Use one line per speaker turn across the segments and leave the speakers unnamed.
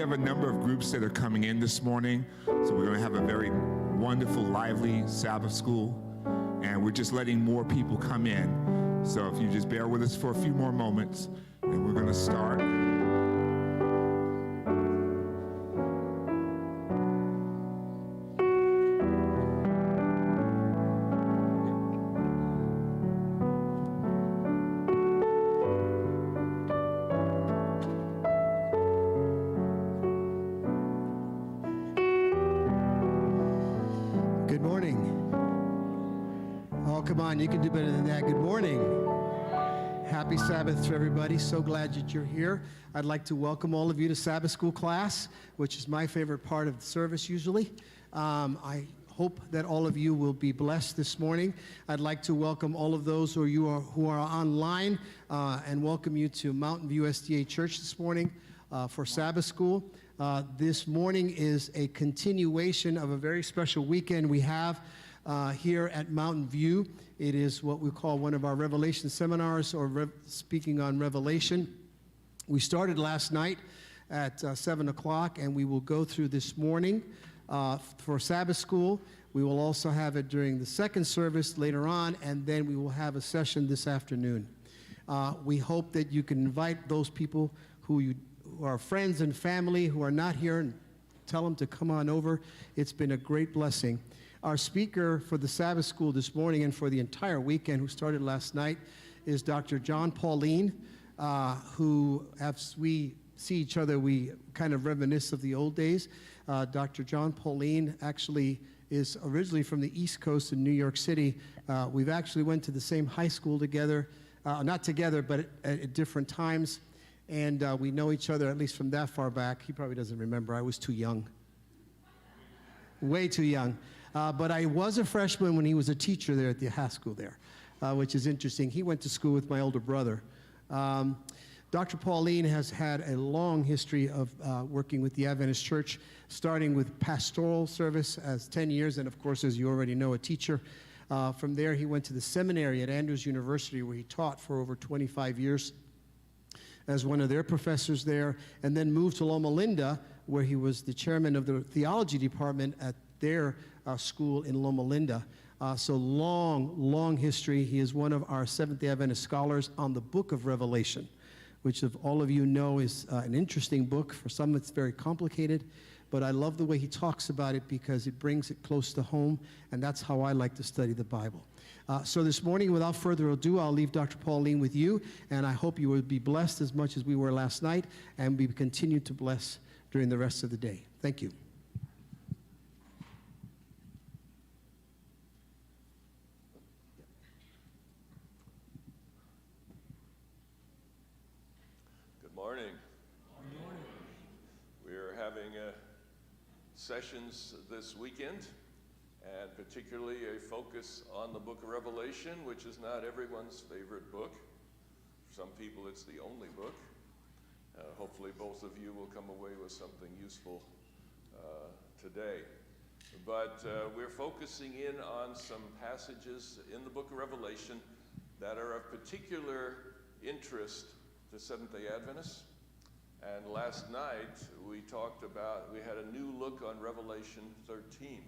have a number of groups that are coming in this morning, so we're going to have a very wonderful, lively Sabbath school, and we're just letting more people come in. So if you just bear with us for a few more moments, and we're going to start.
You can do better than that. Good morning. Happy Sabbath to everybody. So glad that you're here. I'd like to welcome all of you to Sabbath school class, which is my favorite part of the service usually. I hope that all of you will be blessed this morning. I'd like to welcome all of those who are online and welcome you to Mountain View SDA Church this morning for Sabbath school. This morning is a continuation of a very special weekend we have here at Mountain View. It is what we call one of our Revelation seminars, or speaking on Revelation. We started last night at 7 o'clock, and we will go through this morning for Sabbath school. We will also have it during the second service later on, and then we will have a session this afternoon. We hope that you can invite those people who are friends and family who are not here, and tell them to come on over. It's been a great blessing. Our speaker for the Sabbath school this morning and for the entire weekend, who started last night, is Dr. John Paulien, who, as we see each other, we kind of reminisce of the old days. Dr. John Paulien actually is originally from the East Coast in New York City. We've actually went to the same high school together, not together, but at different times. And we know each other, at least from that far back. He probably doesn't remember. I was too young. Way too young. But I was a freshman when he was a teacher there at the high school there, which is interesting. He went to school with my older brother. Dr. Paulien has had a long history of working with the Adventist Church, starting with pastoral service as 10 years, and of course, as you already know, a teacher. From there, he went to the seminary at Andrews University, where he taught for over 25 years as one of their professors there, and then moved to Loma Linda, where he was the chairman of the theology department at their school in Loma Linda. So long history. He is one of our Seventh-day Adventist scholars on the book of Revelation, which, if all of you know, is an interesting book. For some, it's very complicated, but I love the way he talks about it because it brings it close to home, and that's how I like to study the Bible. So this morning, without further ado, I'll leave Dr. Paulien with you, and I hope you will be blessed as much as we were last night, and we continue to bless during the rest of the day. Thank you.
Sessions this weekend, and particularly a focus on the book of Revelation, which is not everyone's favorite book. For some people, it's the only book. Hopefully both of you will come away with something useful today. But we're focusing in on some passages in the book of Revelation that are of particular interest to Seventh-day Adventists. And last night, we had a new look on Revelation 13.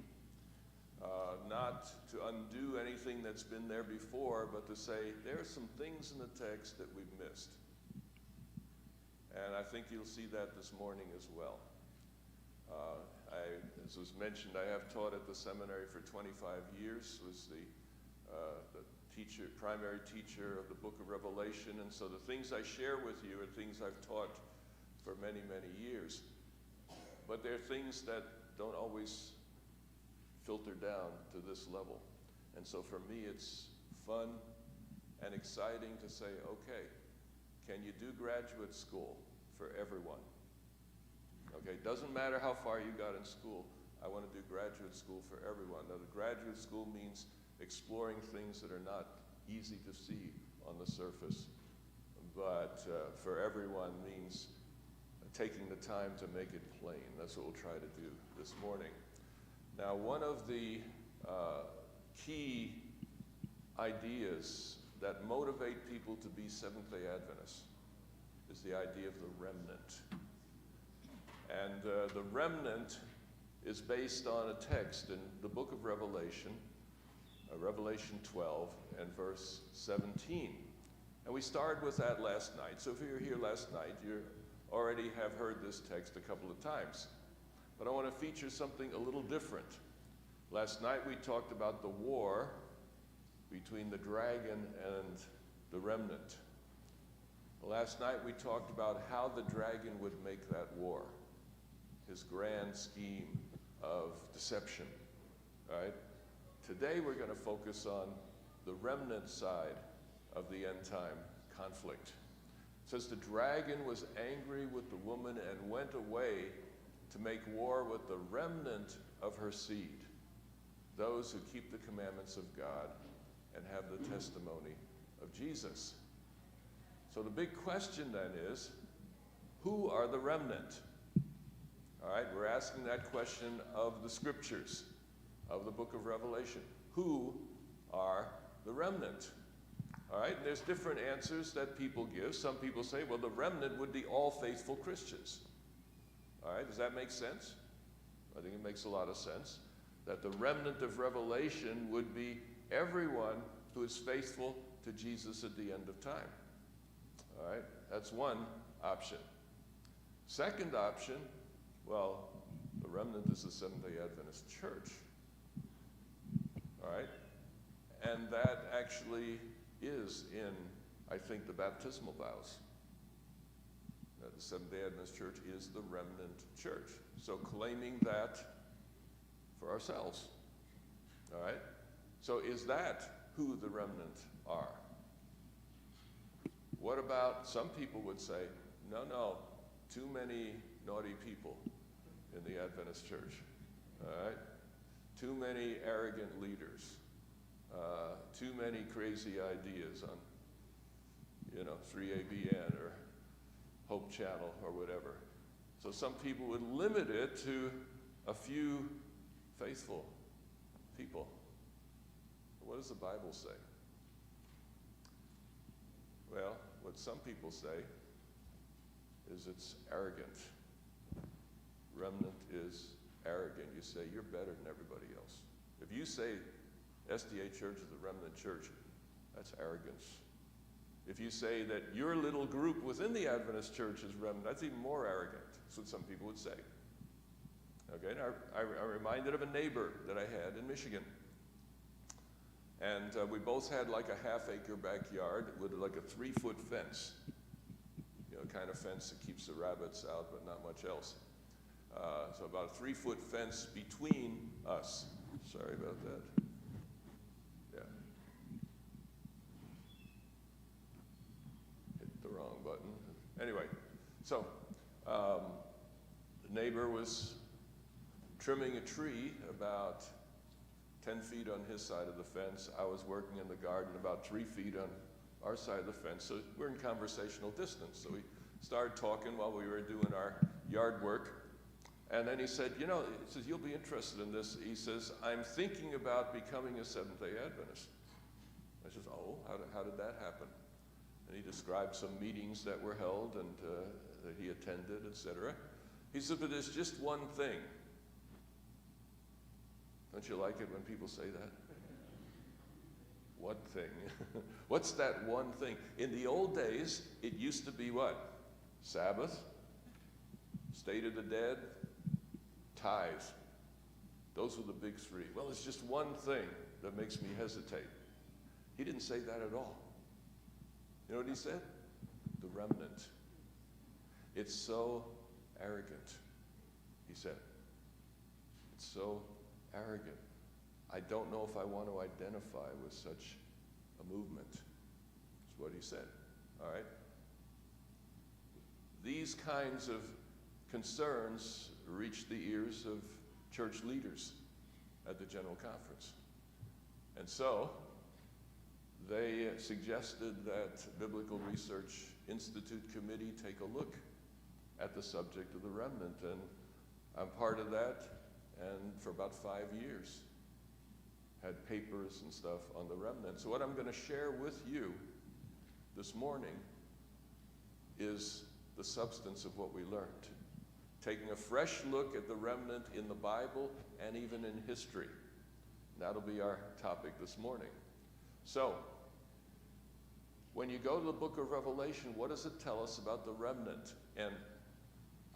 Not to undo anything that's been there before, but to say there are some things in the text that we've missed. And I think you'll see that this morning as well. As was mentioned, I have taught at the seminary for 25 years, was the primary teacher of the book of Revelation, and so the things I share with you are things I've taught for many years. But there are things that don't always filter down to this level. And so for me, it's fun and exciting to say, okay, can you do graduate school for everyone? Okay, doesn't matter how far you got in school, I want to do graduate school for everyone. Now, the graduate school means exploring things that are not easy to see on the surface, but for everyone means taking the time to make it plain. That's what we'll try to do this morning. Now, one of the key ideas that motivate people to be Seventh-day Adventists is the idea of the remnant. And the remnant is based on a text in the book of Revelation, Revelation 12 and verse 17. And we started with that last night. So if you were here last night, you already have heard this text a couple of times. But I want to feature something a little different. Last night we talked about the war between the dragon and the remnant. Last night we talked about how the dragon would make that war, his grand scheme of deception, right? Today we're going to focus on the remnant side of the end time conflict. It says the dragon was angry with the woman and went away to make war with the remnant of her seed, those who keep the commandments of God and have the testimony of Jesus. So the big question then is, who are the remnant? All right, we're asking that question of the scriptures, of the book of Revelation. Who are the remnant? All right, and there's different answers that people give. Some people say, well, the remnant would be all faithful Christians. All right, does that make sense? I think it makes a lot of sense. That the remnant of Revelation would be everyone who is faithful to Jesus at the end of time. All right, that's one option. Second option, well, the remnant is the Seventh-day Adventist Church. All right, and that actually is in, I think, the baptismal vows. The Seventh-day Adventist Church is the remnant church. So claiming that for ourselves. All right? So is that who the remnant are? What about, some people would say, no, too many naughty people in the Adventist church. All right? Too many arrogant leaders. Too many crazy ideas on, 3ABN or Hope Channel or whatever. So some people would limit it to a few faithful people. What does the Bible say? Well, what some people say is it's arrogant. Remnant is arrogant. You say you're better than everybody else. If you say SDA Church is the remnant church, that's arrogance. If you say that your little group within the Adventist church is remnant, that's even more arrogant. That's what some people would say. Okay, and I'm reminded of a neighbor that I had in Michigan. And we both had like a half-acre backyard with like a 3-foot fence. Kind of fence that keeps the rabbits out, but not much else. So about a 3-foot fence between us. Sorry about that. Yeah. Hit the wrong button. Anyway, so the neighbor was trimming a tree about 10 feet on his side of the fence. I was working in the garden about 3 feet on our side of the fence. So we're in conversational distance. So we started talking while we were doing our yard work. And then he said, you'll be interested in this. He says, I'm thinking about becoming a Seventh-day Adventist. I said, oh, how did that happen? And he described some meetings that were held and that he attended, etc. He said, but there's just one thing. Don't you like it when people say that? One thing. What's that one thing? In the old days, it used to be what? Sabbath, state of the dead, tithe. Those were the big three. Well, it's just one thing that makes me hesitate. He didn't say that at all. You know what he said? The remnant. It's so arrogant, he said. It's so arrogant. I don't know if I want to identify with such a movement. That's what he said. All right? These kinds of concerns reached the ears of church leaders at the General Conference. And so they suggested that Biblical Research Institute Committee take a look at the subject of the remnant. And I'm part of that, and for about 5 years had papers and stuff on the remnant. So what I'm going to share with you this morning is the substance of what we learned. taking a fresh look at the remnant in the Bible and even in history. That'll be our topic this morning. So, when you go to the book of Revelation, what does it tell us about the remnant? And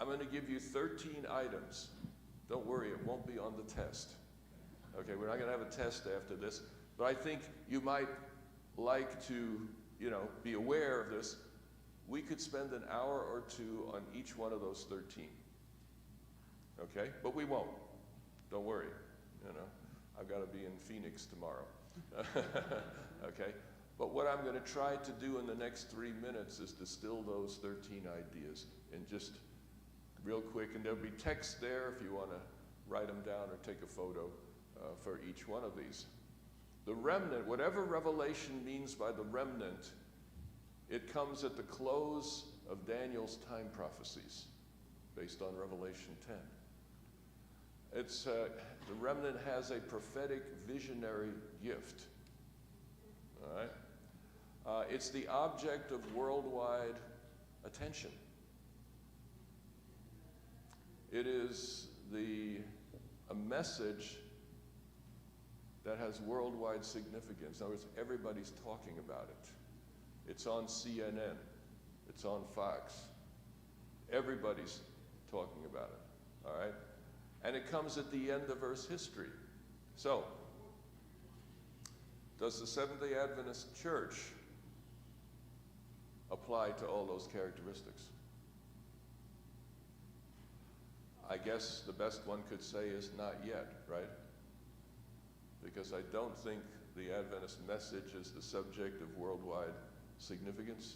I'm going to give you 13 items. Don't worry, it won't be on the test. Okay, we're not going to have a test after this, but I think you might like to, be aware of this. We could spend an hour or two on each one of those 13. Okay? But we won't. Don't worry. I've got to be in Phoenix tomorrow. Okay? But what I'm going to try to do in the next 3 minutes is distill those 13 ideas in just real quick. And there'll be text there if you want to write them down or take a photo for each one of these. The remnant, whatever Revelation means by the remnant, it comes at the close of Daniel's time prophecies based on Revelation 10. The remnant has a prophetic visionary gift. All right? It's the object of worldwide attention. It is a message that has worldwide significance. In other words, everybody's talking about it. It's on CNN. It's on Fox. Everybody's talking about it, all right? And it comes at the end of Earth's history. So, does the Seventh-day Adventist Church apply to all those characteristics? I guess the best one could say is not yet, right? Because I don't think the Adventist message is the subject of worldwide significance.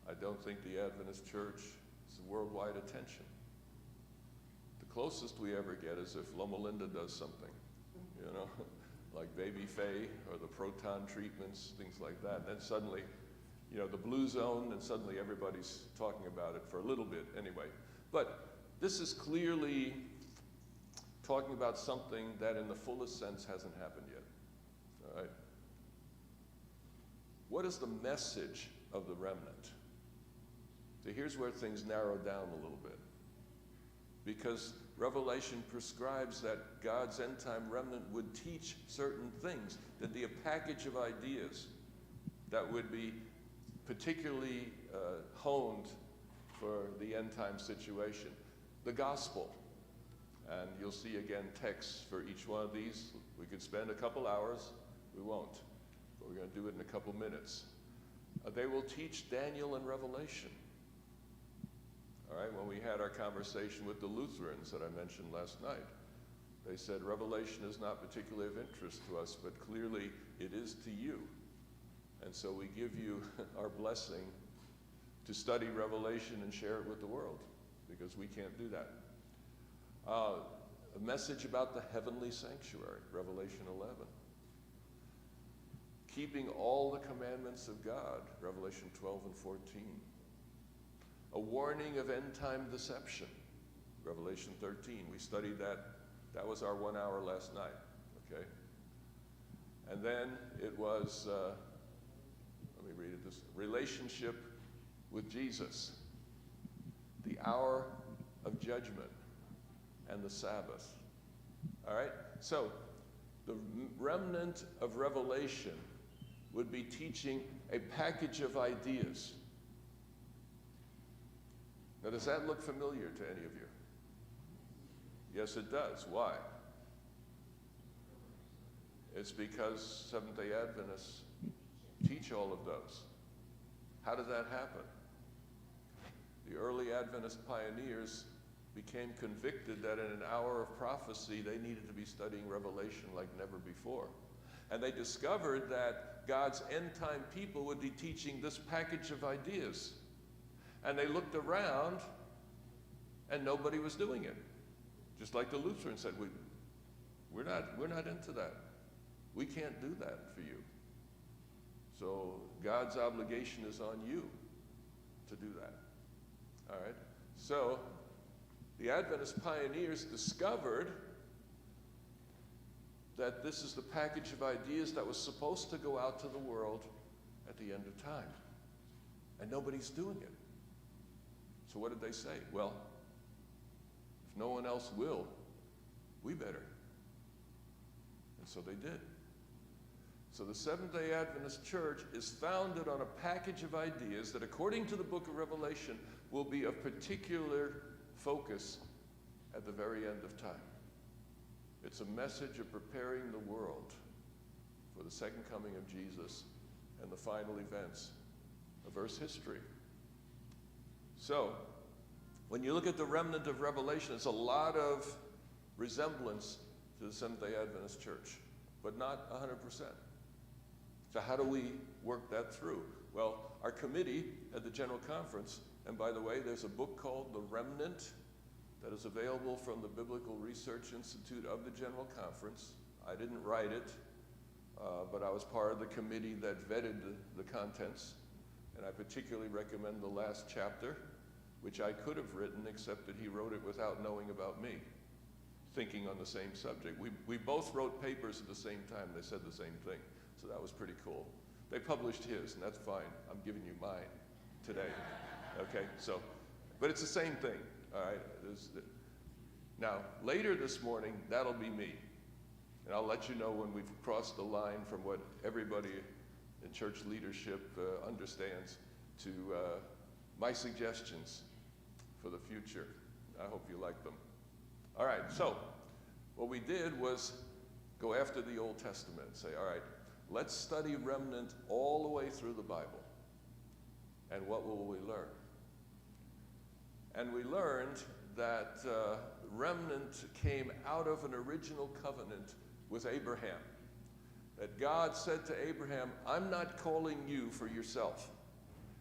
I don't think the Adventist Church is worldwide attention. The closest we ever get is if Loma Linda does something, like Baby Faye or the proton treatments, things like that. And then suddenly, the Blue Zone, and suddenly everybody's talking about it for a little bit anyway. But this is clearly talking about something that in the fullest sense hasn't happened yet. All right? What is the message of the remnant? So here's where things narrow down a little bit. Because Revelation prescribes that God's end-time remnant would teach certain things, that be a package of ideas that would be particularly honed for the end-time situation. The gospel. And you'll see again texts for each one of these. We could spend a couple hours. We won't. But we're going to do it in a couple minutes. They will teach Daniel and Revelation. All right, when we had our conversation with the Lutherans that I mentioned last night, they said Revelation is not particularly of interest to us, but clearly it is to you. And so we give you our blessing to study Revelation and share it with the world, because we can't do that. A message about the heavenly sanctuary, Revelation 11. Keeping all the commandments of God, Revelation 12 and 14. A warning of end-time deception, Revelation 13. We studied that. That was our 1 hour last night, okay? And then it was, let me read it this, relationship with Jesus, the hour of judgment, and the Sabbath. All right? So, the remnant of Revelation would be teaching a package of ideas. Now, does that look familiar to any of you? Yes, it does. Why? It's because Seventh-day Adventists teach all of those. How did that happen? The early Adventist pioneers became convicted that in an hour of prophecy, they needed to be studying Revelation like never before. And they discovered that God's end-time people would be teaching this package of ideas. And they looked around, and nobody was doing it. Just like the Lutherans said, we're not into that. We can't do that for you. So God's obligation is on you to do that. All right? So the Adventist pioneers discovered that this is the package of ideas that was supposed to go out to the world at the end of time. And nobody's doing it. So what did they say? Well, If no one else will, we better. And so they did. So the Seventh-day Adventist Church is founded on a package of ideas that, according to the book of Revelation, will be of particular focus at the very end of time. It's a message of preparing the world for the second coming of Jesus and the final events of Earth's history. So, when you look at the remnant of Revelation, it's a lot of resemblance to the Seventh-day Adventist Church, but not 100%. So how do we work that through? Well, our committee at the General Conference, and by the way, there's a book called The Remnant that is available from the Biblical Research Institute of the General Conference. I didn't write it, but I was part of the committee that vetted the contents, and I particularly recommend the last chapter, which I could have written, except that he wrote it without knowing about me, thinking on the same subject. We both wrote papers at the same time. They said the same thing, so that was pretty cool. They published his, and that's fine. I'm giving you mine today, okay? So, but it's the same thing, all right? Now, later this morning, that'll be me, and I'll let you know when we've crossed the line from what everybody in church leadership understands to my suggestions for the future. I hope you like them. All right, so what we did was go after the Old Testament and say, all right, let's study remnant all the way through the Bible. And what will we learn? And we learned that remnant came out of an original covenant with Abraham. That God said to Abraham, I'm not calling you for yourself.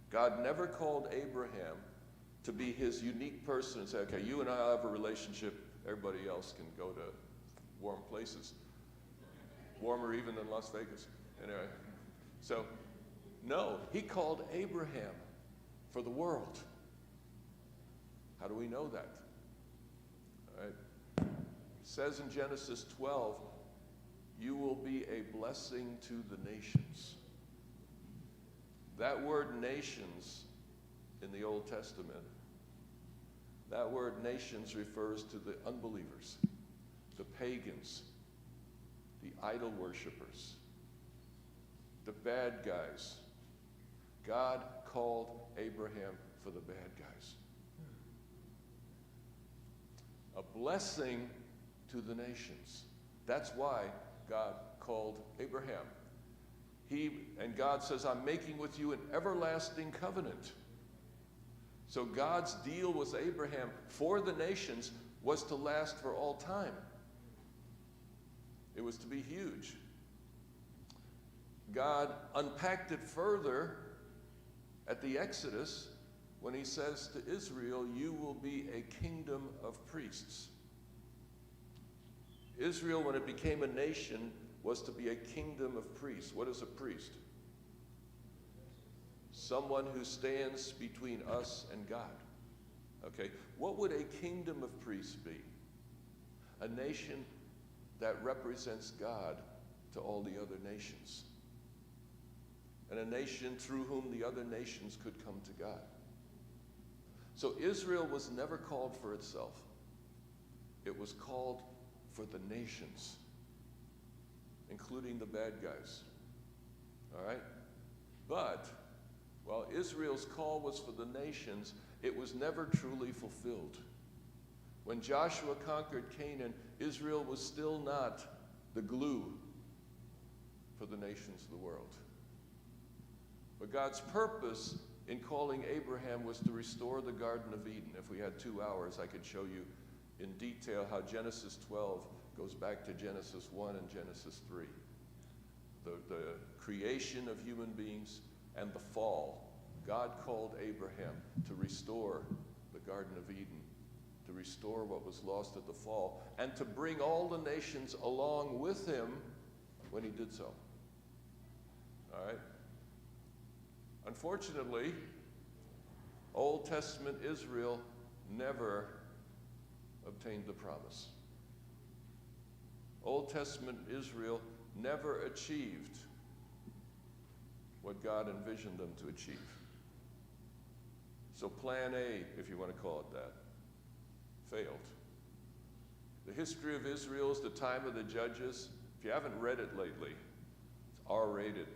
God never called Abraham to be his unique person and say, okay, you and I have a relationship, everybody else can go to warm places. Warmer even than Las Vegas. Anyway, so no, he called Abraham for the world. How do we know that? All right. It says in Genesis 12, you will be a blessing to the nations. That word nations in the Old Testament, that word nations refers to the unbelievers, the pagans, the idol worshipers, the bad guys. God called Abraham for the bad guys. A blessing to the nations. That's why God called Abraham. And God says, I'm making with you an everlasting covenant. So God's deal with Abraham for the nations was to last for all time. It was to be huge. God unpacked it further at the Exodus when he says to Israel, you will be a kingdom of priests. Israel, when it became a nation, was to be a kingdom of priests. What is a priest? Someone who stands between us and God. Okay, what would a kingdom of priests be? A nation that represents God to all the other nations. And a nation through whom the other nations could come to God. So Israel was never called for itself. It was called for the nations, including the bad guys. All right? But while Israel's call was for the nations, it was never truly fulfilled. When Joshua conquered Canaan, Israel was still not the glue for the nations of the world. But God's purpose in calling Abraham was to restore the Garden of Eden. If we had 2 hours, I could show you in detail how Genesis 12 goes back to Genesis 1 and Genesis 3. The creation of human beings and the fall. God called Abraham to restore the Garden of Eden, to restore what was lost at the fall, and to bring all the nations along with him when he did so. All right? Unfortunately, Old Testament Israel never obtained the promise. Old Testament Israel never achieved what God envisioned them to achieve. So plan A, if you want to call it that, failed. The history of Israel is the time of the judges. If you haven't read it lately, it's R-rated.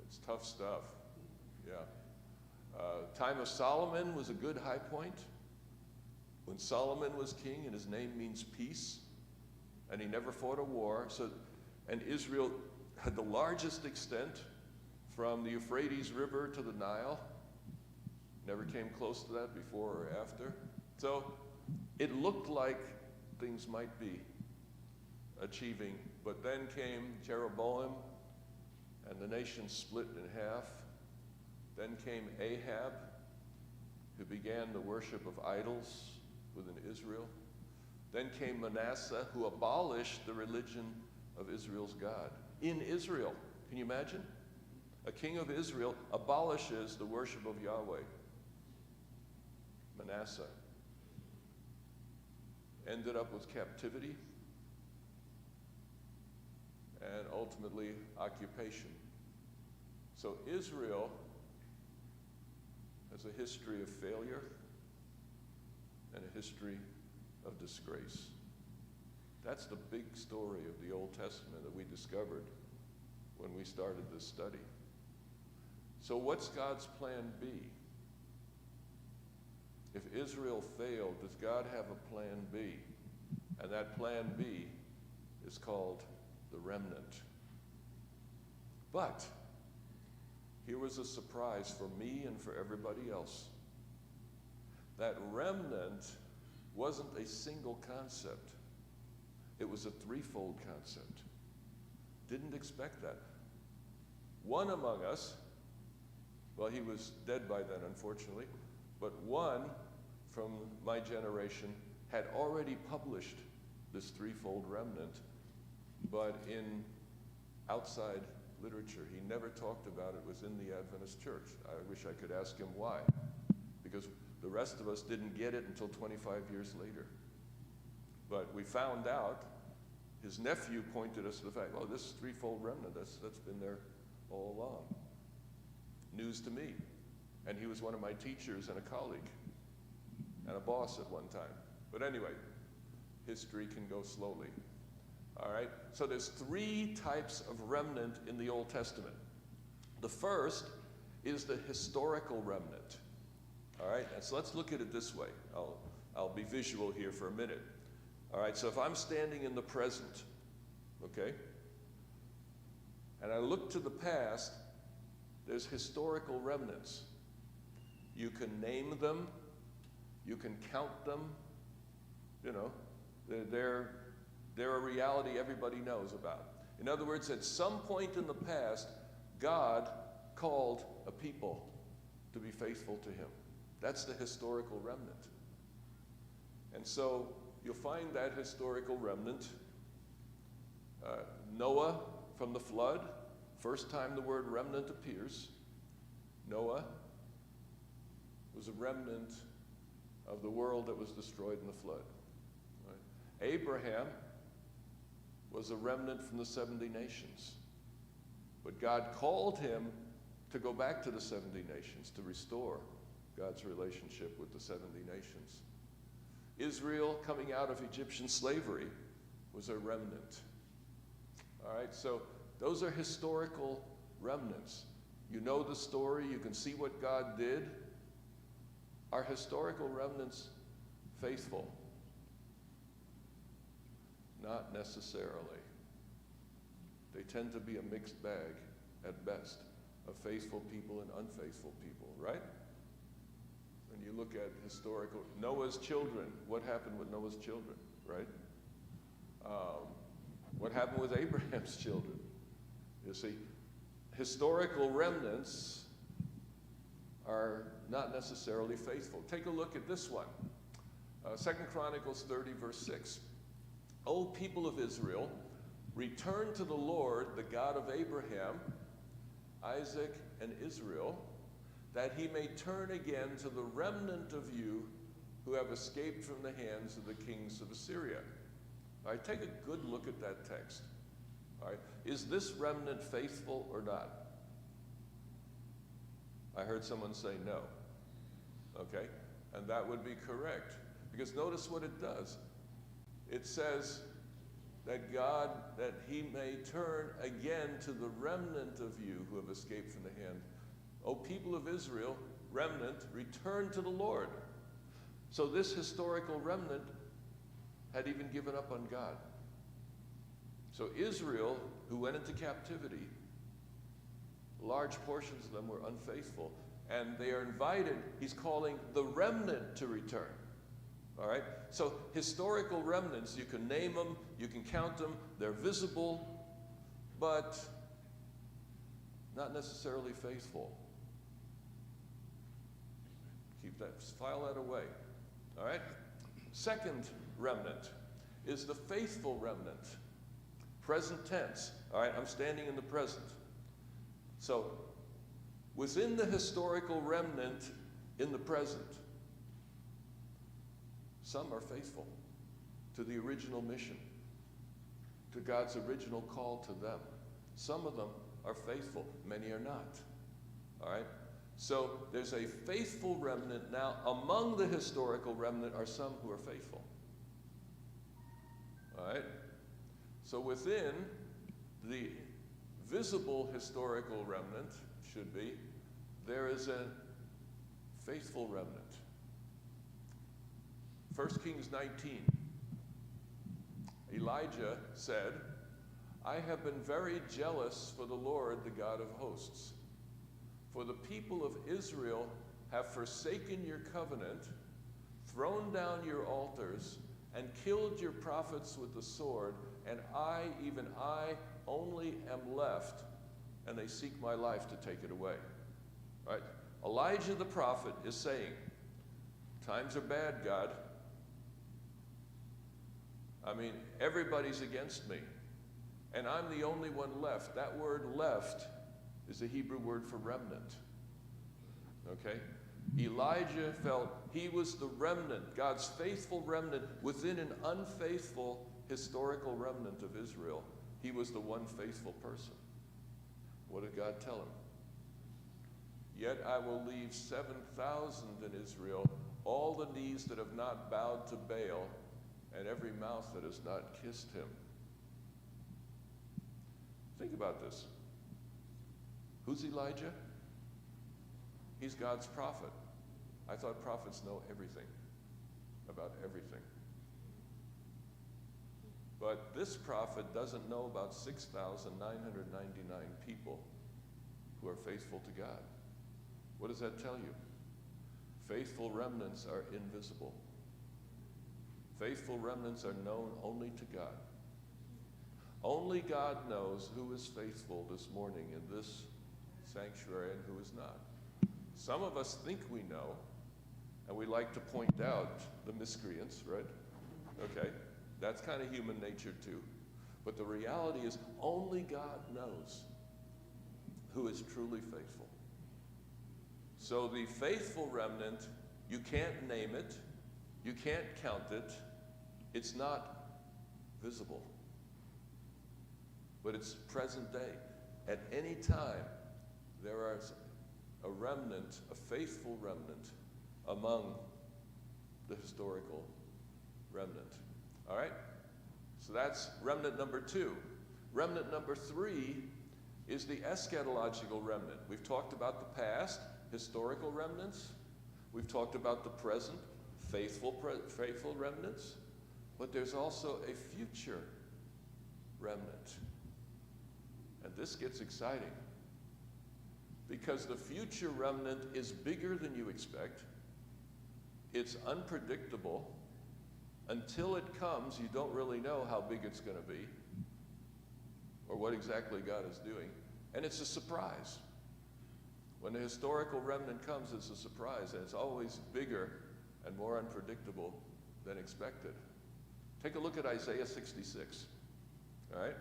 It's tough stuff. Yeah. Time of Solomon was a good high point. When Solomon was king, and his name means peace, and he never fought a war. And Israel had the largest extent from the Euphrates River to the Nile. Never came close to that before or after. So it looked like things might be achieving, but then came Jeroboam, and the nation split in half. Then came Ahab, who began the worship of idols within Israel. Then came Manasseh, who abolished the religion of Israel's God. In Israel, can you imagine? A king of Israel abolishes the worship of Yahweh. Manasseh ended up with captivity and ultimately occupation. So Israel has a history of failure and a history of disgrace. That's the big story of the Old Testament that we discovered when we started this study. So what's God's plan B? If Israel failed, does God have a plan B? And that plan B is called the remnant. But here was a surprise for me and for everybody else. That remnant wasn't a single concept. It was a threefold concept. Didn't expect that. One among us, well, he was dead by then, unfortunately, but one from my generation had already published this threefold remnant, but in outside literature. He never talked about it within the Adventist church. I wish I could ask him why, because the rest of us didn't get it until 25 years later. But we found out, his nephew pointed us to the fact, oh, this threefold remnant, that's been there all along. News to me. And he was one of my teachers and a colleague and a boss at one time. But anyway, history can go slowly. All right, so there's three types of remnant in the Old Testament. The first is the historical remnant. All right, and so let's look at it this way. I'll be visual here for a minute. All right, so if I'm standing in the present, okay, and I look to the past, there's historical remnants. You can name them, you can count them, you know, they're a reality everybody knows about. In other words, at some point in the past, God called a people to be faithful to him. That's the historical remnant. And so you'll find that historical remnant. Noah from the flood, first time the word remnant appears. Noah was a remnant of the world that was destroyed in the flood. Right? Abraham was a remnant from the 70 nations. But God called him to go back to the 70 nations, to restore God's relationship with the 70 nations. Israel, coming out of Egyptian slavery, was a remnant. All right, so those are historical remnants. You know the story, you can see what God did. Are historical remnants faithful? Not necessarily. They tend to be a mixed bag at best of faithful people and unfaithful people, right? When you look at historical, Noah's children, what happened with Noah's children, right? What happened with Abraham's children? You see, historical remnants are not necessarily faithful. Take a look at this one. 2 Chronicles 30, verse 6. O people of Israel, return to the Lord, the God of Abraham, Isaac, and Israel, that he may turn again to the remnant of you who have escaped from the hands of the kings of Assyria. All right, take a good look at that text. All right, is this remnant faithful or not? I heard someone say no. Okay, and that would be correct. Because notice what it does. it says that God, that he may turn again to the remnant of you who have escaped from the hand. O people of Israel, remnant, return to the Lord. So this historical remnant had even given up on God. So Israel, who went into captivity, large portions of them were unfaithful, and they are invited, he's calling the remnant to return. All right? So historical remnants, you can name them, you can count them, they're visible, but not necessarily faithful. Keep that, file that away. All right? Second remnant is the faithful remnant. Present tense. All right, I'm standing in the present. So, within the historical remnant in the present, some are faithful to the original mission, to God's original call to them. Some of them are faithful, many are not. All right? So there's a faithful remnant. Now, among the historical remnant are some who are faithful. All right? So within the visible historical remnant, should be, there is a faithful remnant. 1 Kings 19. Elijah said, I have been very jealous for the Lord, the God of hosts. For the people of Israel have forsaken your covenant, thrown down your altars, and killed your prophets with the sword, and I, even I, only am left, and they seek my life to take it away. Right? Elijah the prophet is saying, times are bad, God. I mean, everybody's against me, and I'm the only one left. That word left is the Hebrew word for remnant. Okay? Elijah felt he was the remnant, God's faithful remnant, within an unfaithful historical remnant of Israel. He was the one faithful person. What did God tell him? Yet I will leave 7,000 in Israel, all the knees that have not bowed to Baal, and every mouth that has not kissed him. Think about this. Who's Elijah? He's God's prophet. I thought prophets know everything about everything. But this prophet doesn't know about 6,999 people who are faithful to God. What does that tell you? Faithful remnants are invisible. Faithful remnants are known only to God. Only God knows who is faithful this morning in this sanctuary and who is not. Some of us think we know, and we like to point out the miscreants, right? Okay, that's kind of human nature too. But the reality is only God knows who is truly faithful. So the faithful remnant, you can't name it, you can't count it, it's not visible. But it's present day. At any time, there is a remnant, a faithful remnant, among the historical remnant. All right? So that's remnant number 2. Remnant number 3 is the eschatological remnant. We've talked about the past, historical remnants. We've talked about the present, faithful remnants. But there's also a future remnant. And this gets exciting, because the future remnant is bigger than you expect. It's unpredictable. Until it comes, you don't really know how big it's going to be or what exactly God is doing. And it's a surprise. When the historical remnant comes, it's a surprise, and it's always bigger and more unpredictable than expected. Take a look at Isaiah 66. All right?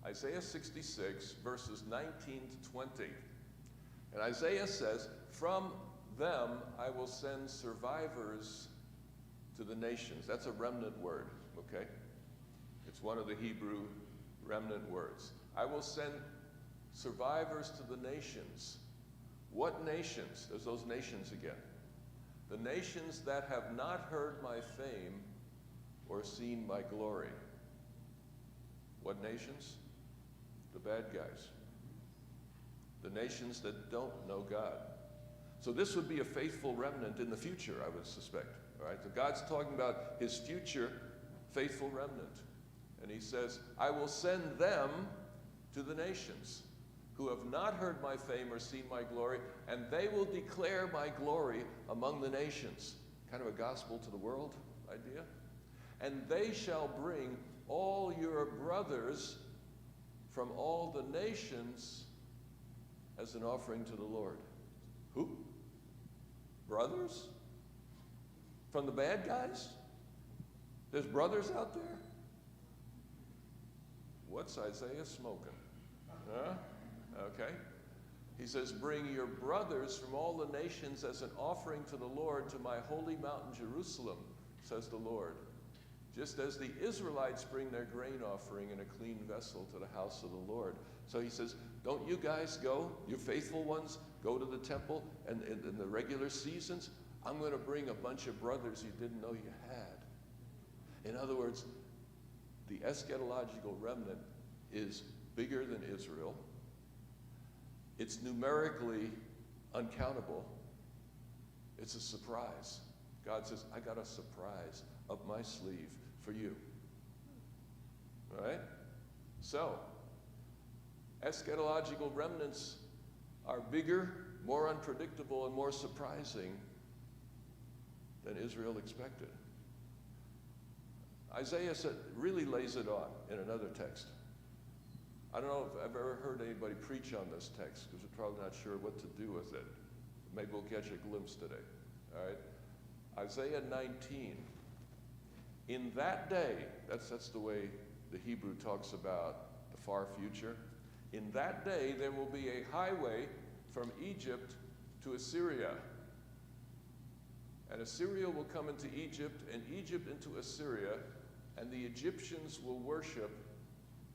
Isaiah 66, verses 19 to 20. And Isaiah says, from them I will send survivors to the nations. That's a remnant word, okay? It's one of the Hebrew remnant words. I will send survivors to the nations. What nations? There's those nations again. The nations that have not heard my fame or seen my glory. What nations? The bad guys. The nations that don't know God. So this would be a faithful remnant in the future, I would suspect. All right? So God's talking about his future faithful remnant. And he says, I will send them to the nations who have not heard my fame or seen my glory, and they will declare my glory among the nations. Kind of a gospel to the world idea. And they shall bring all your brothers from all the nations as an offering to the Lord. Who? Brothers? From the bad guys? There's brothers out there? What's Isaiah smoking? Huh? Okay. He says, bring your brothers from all the nations as an offering to the Lord to my holy mountain Jerusalem, says the Lord. Just as the Israelites bring their grain offering in a clean vessel to the house of the Lord. So he says, don't you guys go, you faithful ones, go to the temple and in the regular seasons? I'm going to bring a bunch of brothers you didn't know you had. In other words, the eschatological remnant is bigger than Israel. It's numerically uncountable. It's a surprise. God says, I got a surprise up my sleeve for you. All right? So, eschatological remnants are bigger, more unpredictable, and more surprising than Israel expected. Isaiah really lays it on in another text. I don't know if I've ever heard anybody preach on this text because we're probably not sure what to do with it. Maybe we'll catch a glimpse today. All right? Isaiah 19. In that day, that's the way the Hebrew talks about the far future. In that day, there will be a highway from Egypt to Assyria. And Assyria will come into Egypt, and Egypt into Assyria, and the Egyptians will worship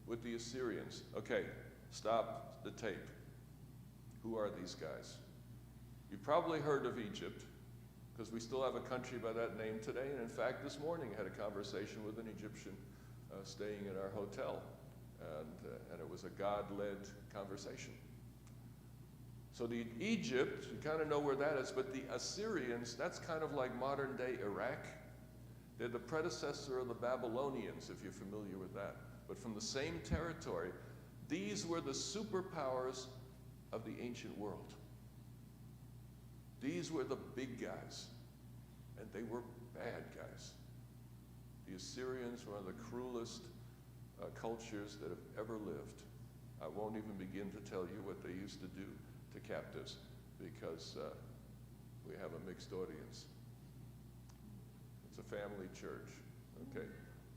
with the Assyrians. Okay, stop the tape. Who are these guys? You've probably heard of Egypt, because we still have a country by that name today. And in fact, this morning I had a conversation with an Egyptian staying in our hotel. And it was a God-led conversation. So the Egypt, you kind of know where that is, but the Assyrians, that's kind of like modern-day Iraq. They're the predecessor of the Babylonians, if you're familiar with that. But from the same territory, these were the superpowers of the ancient world. These were the big guys, and they were bad guys. The Assyrians were one of the cruelest cultures that have ever lived. I won't even begin to tell you what they used to do to captives because we have a mixed audience. It's a family church, okay?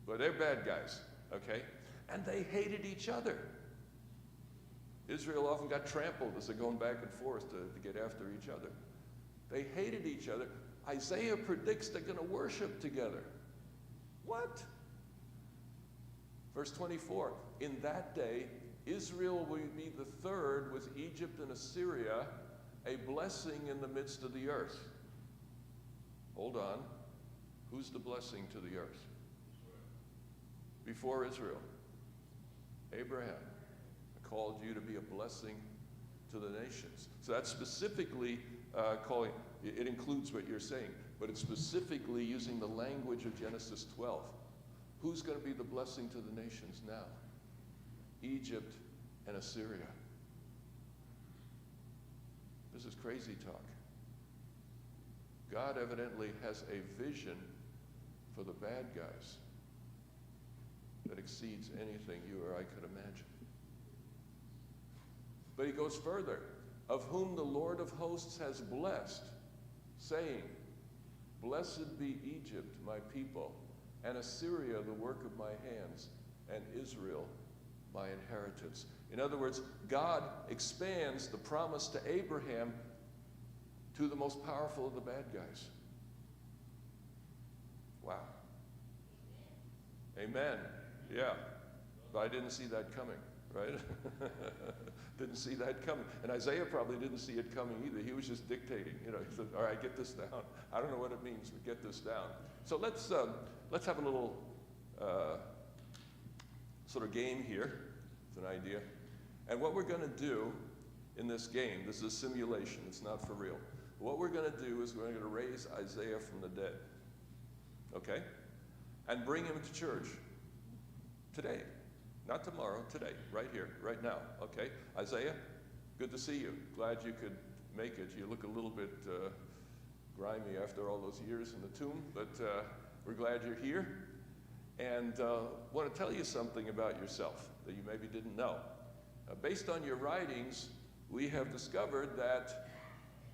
But they're bad guys, okay? And they hated each other. Israel often got trampled as they're going back and forth to get after each other. They hated each other. Isaiah predicts they're going to worship together. What? Verse 24, in that day, Israel will be the third with Egypt and Assyria, a blessing in the midst of the earth. Hold on. Who's the blessing to the earth? Before Israel. Abraham. I called you to be a blessing to the nations. So that's specifically calling, it includes what you're saying, but it's specifically using the language of Genesis 12. Who's going to be the blessing to the nations now? Egypt and Assyria. This is crazy talk. God evidently has a vision for the bad guys that exceeds anything you or I could imagine. But he goes further. Of whom the Lord of hosts has blessed, saying, blessed be Egypt, my people, and Assyria, the work of my hands, and Israel, my inheritance. In other words, God expands the promise to Abraham to the most powerful of the bad guys. Wow. Amen. Yeah. But I didn't see that coming, right? Didn't see that coming. And Isaiah probably didn't see it coming either. He was just dictating. You know, he said, all right, get this down. I don't know what it means, but get this down. So let's have a little sort of game here. It's an idea. And what we're going to do in this game, this is a simulation, it's not for real. What we're going to do is we're going to raise Isaiah from the dead, okay? And bring him to church today, not tomorrow, today, right here, right now, okay? Isaiah, good to see you. Glad you could make it. You look a little bit grimy after all those years in the tomb, but we're glad you're here. And want to tell you something about yourself that you maybe didn't know. Based on your writings, we have discovered that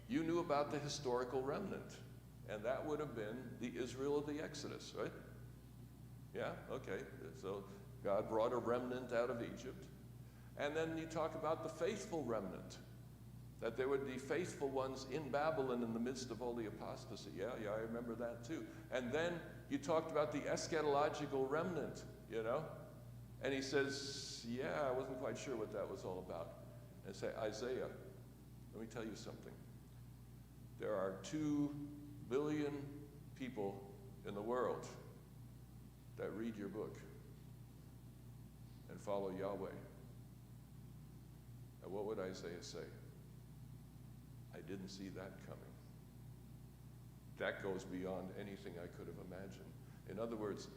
you knew about the historical remnant, and that would have been the Israel of the Exodus, right? Yeah, okay. So God brought a remnant out of Egypt. And then you talk about the faithful remnant, that there would be faithful ones in Babylon in the midst of all the apostasy. Yeah, I remember that too. And then you talked about the eschatological remnant, you know? And he says, yeah, I wasn't quite sure what that was all about. And say, Isaiah, let me tell you something. There are 2 billion people in the world that read your book and follow Yahweh. And what would Isaiah say? I didn't see that coming. That goes beyond anything I could have imagined. In other words,